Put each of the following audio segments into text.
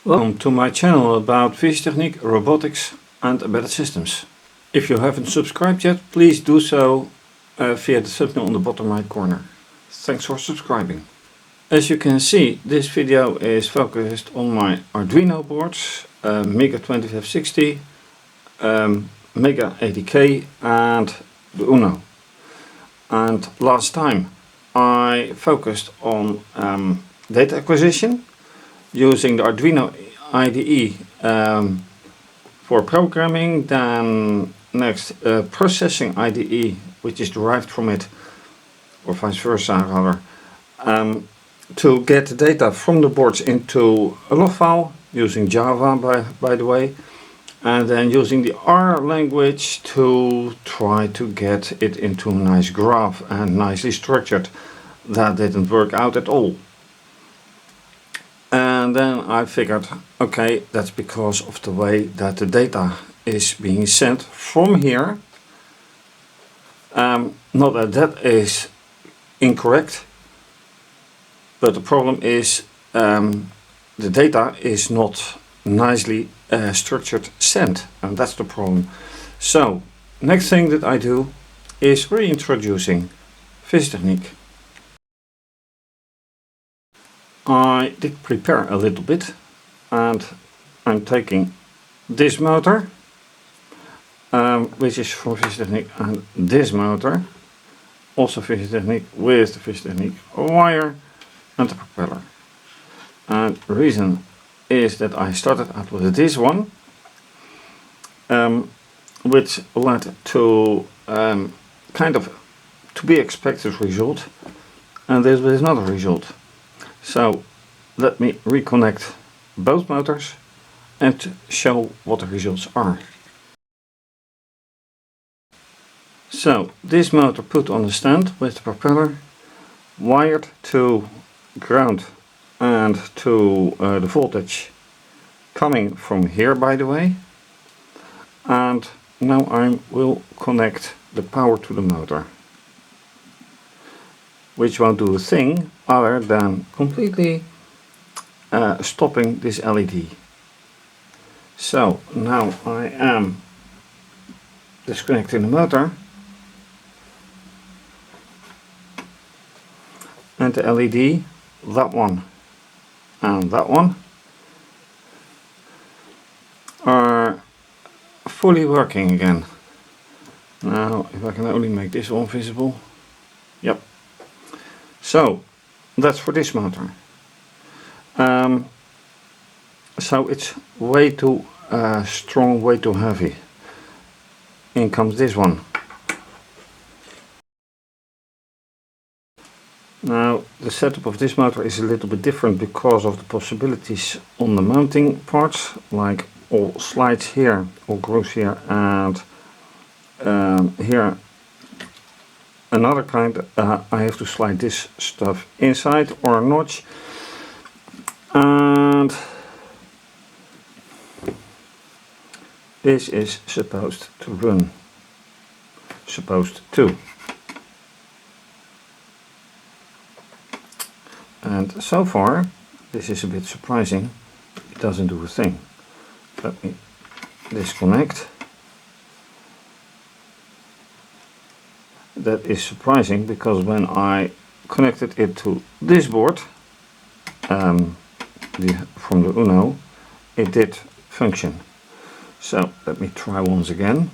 Welcome to my channel about fischertechnik, robotics and embedded systems. If you haven't subscribed yet, please do so via the thumbnail on the bottom right corner. Thanks for subscribing. As you can see, this video is focused on my Arduino boards, Mega2560, Mega80K and the Uno. And last time I focused on data acquisition using the Arduino IDE for programming, then next processing IDE, which is derived from it, or vice versa rather, to get the data from the boards into a log file using Java by the way, and then using the R language to try to get it into a nice graph and nicely structured. That didn't work out at all. And then I figured, okay, that's because of the way that the data is being sent from here. Not that that is incorrect, but the problem is the data is not nicely structured sent, and that's the problem. So, next thing that I do is reintroducing fischertechnik. I did prepare a little bit, and I'm taking this motor, which is from fischertechnik, and this motor, also fischertechnik, with the fischertechnik wire and the propeller. And the reason is that I started out with this one, which led to kind of to be expected result, and this is not a result. So let me reconnect both motors and show what the results are. So this motor put on the stand with the propeller, wired to ground and to the voltage coming from here, by the way. And now I will connect the power to the motor, which won't do a thing other than completely stopping this LED. So now I am disconnecting the motor, and the LED, that one and that one, are fully working again. Now if I can only make this one visible. Yep. So that's for this motor. So it's way too strong, way too heavy. In comes this one. Now the setup of this motor is a little bit different because of the possibilities on the mounting parts, like all slides here, all grooves here, and here another kind. I have to slide this stuff inside or a notch, and this is supposed to run. And so far, this is a bit surprising, it doesn't do a thing. Let me disconnect. That is surprising because when I connected it to this board from the Uno, it did function. So let me try once again.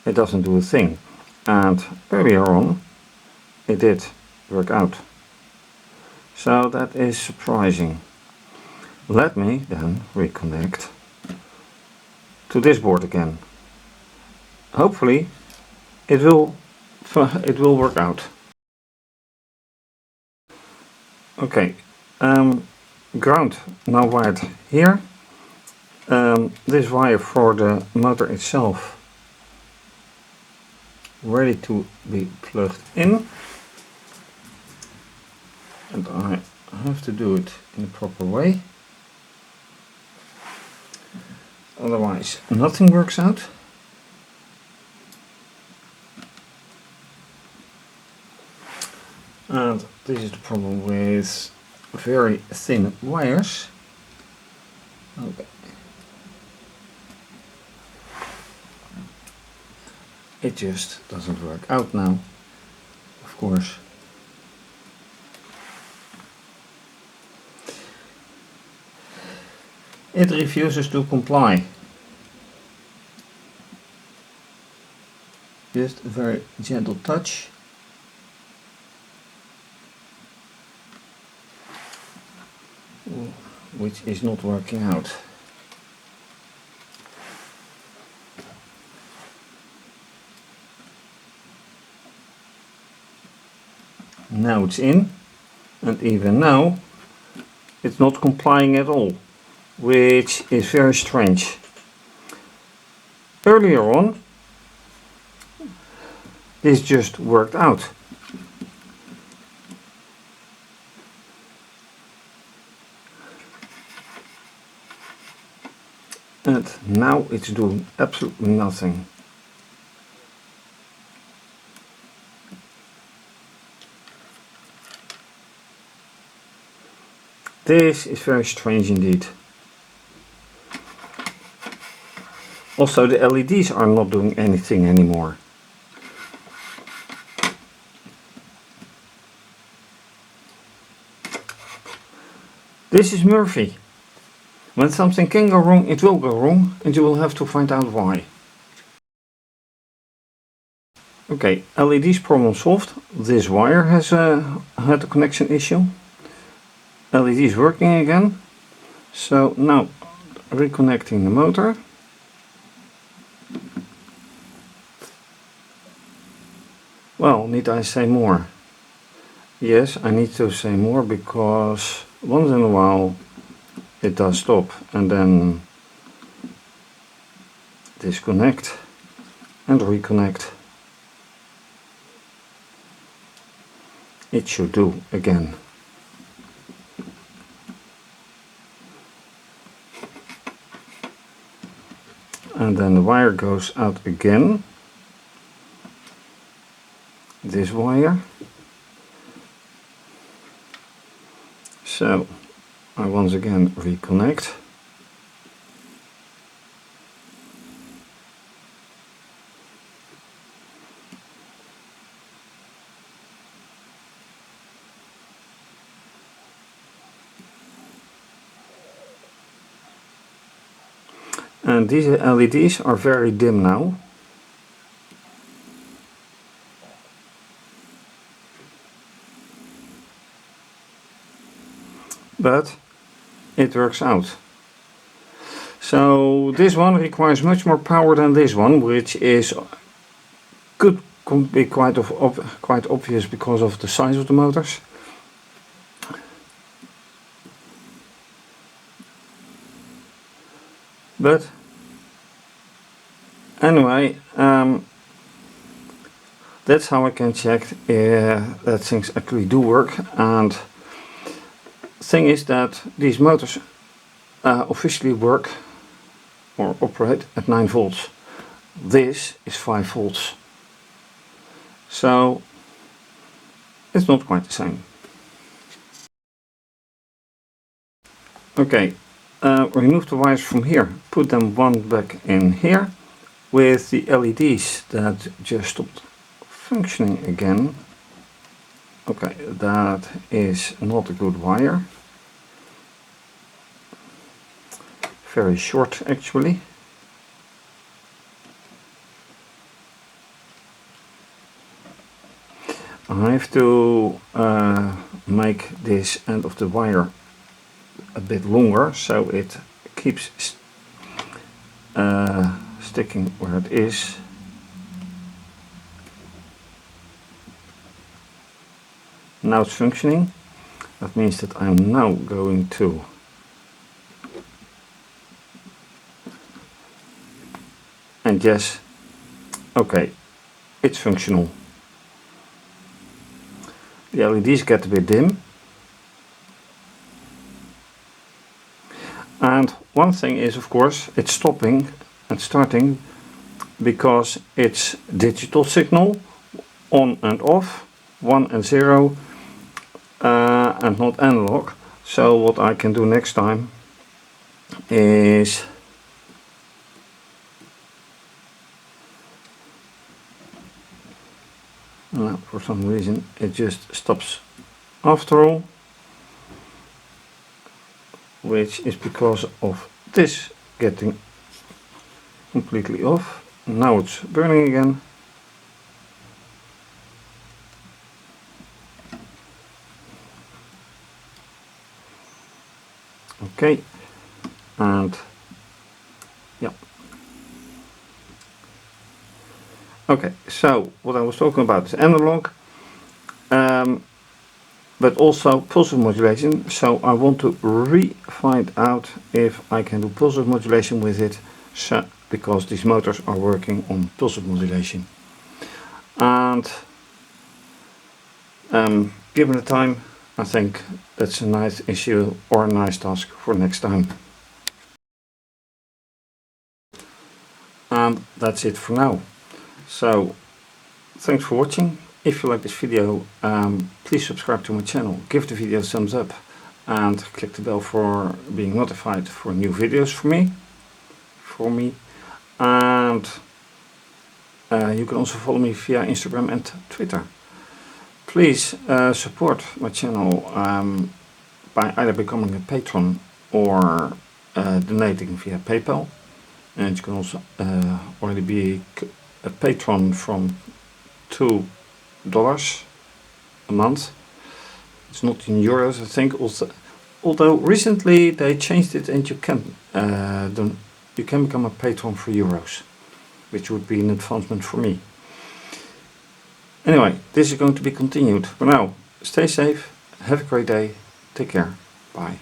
It doesn't do a thing, and earlier on it did work out. So that is surprising. Let me then reconnect to this board again. Hopefully it will work out. Okay, ground now wired here. This wire for the motor itself ready to be plugged in, and I have to do it in a proper way, otherwise nothing works out. And this is the problem with very thin wires. Okay. It just doesn't work out now, of course. It refuses to comply. Just a very gentle touch. Which is not working out. Now it's in, and even now it's not complying at all, which is very strange. Earlier on this just worked out. And now it's doing absolutely nothing. This is very strange indeed. Also, the LEDs are not doing anything anymore. This is Murphy. When something can go wrong, it will go wrong, and you will have to find out why. Okay, LEDs problem solved. This wire has had a connection issue. LED is working again. So now reconnecting the motor. Well, need I say more? Yes, I need to say more, because once in a while it does stop and then disconnect and reconnect. It should do again. And then the wire goes out again. This wire. So I once again reconnect. And these LEDs are very dim now. But it works out. So this one requires much more power than this one, which is could be quite obvious because of the size of the motors. But anyway, that's how I can check that things actually do work. And thing is that these motors officially work or operate at 9 volts. This is 5 volts. So it's not quite the same. Okay, remove the wires from here, put them one back in here with the LEDs that just stopped functioning again. Okay, that is not a good wire. Very short actually. I have to make this end of the wire a bit longer so it keeps sticking where it is. Now it's functioning. That means that I'm now going to and yes, okay, it's functional. The LEDs get a bit dim. And one thing is, of course, it's stopping and starting because it's digital signal, on and off, 1 and 0, and not analog. So what I can do next time is for some reason it just stops after all, which is because of this getting completely off. Now it's burning again. Okay, and yeah. Okay, so what I was talking about is analog, but also pulse modulation. So I want to find out if I can do pulse modulation with it, so, because these motors are working on pulse modulation. And given the time, I think that's a nice issue or a nice task for next time. And that's it for now. So thanks for watching. If you like this video, please subscribe to my channel, give the video a thumbs up, and click the bell for being notified for new videos for me. And you can also follow me via Instagram and Twitter. Please support my channel by either becoming a patron or donating via PayPal. And you can also already be a patron from $2 a month. It's not in euros, I think. Also, although recently they changed it, and you can become a patron for euros, which would be an advancement for me. Anyway, this is going to be continued. For now, stay safe, have a great day, take care, bye.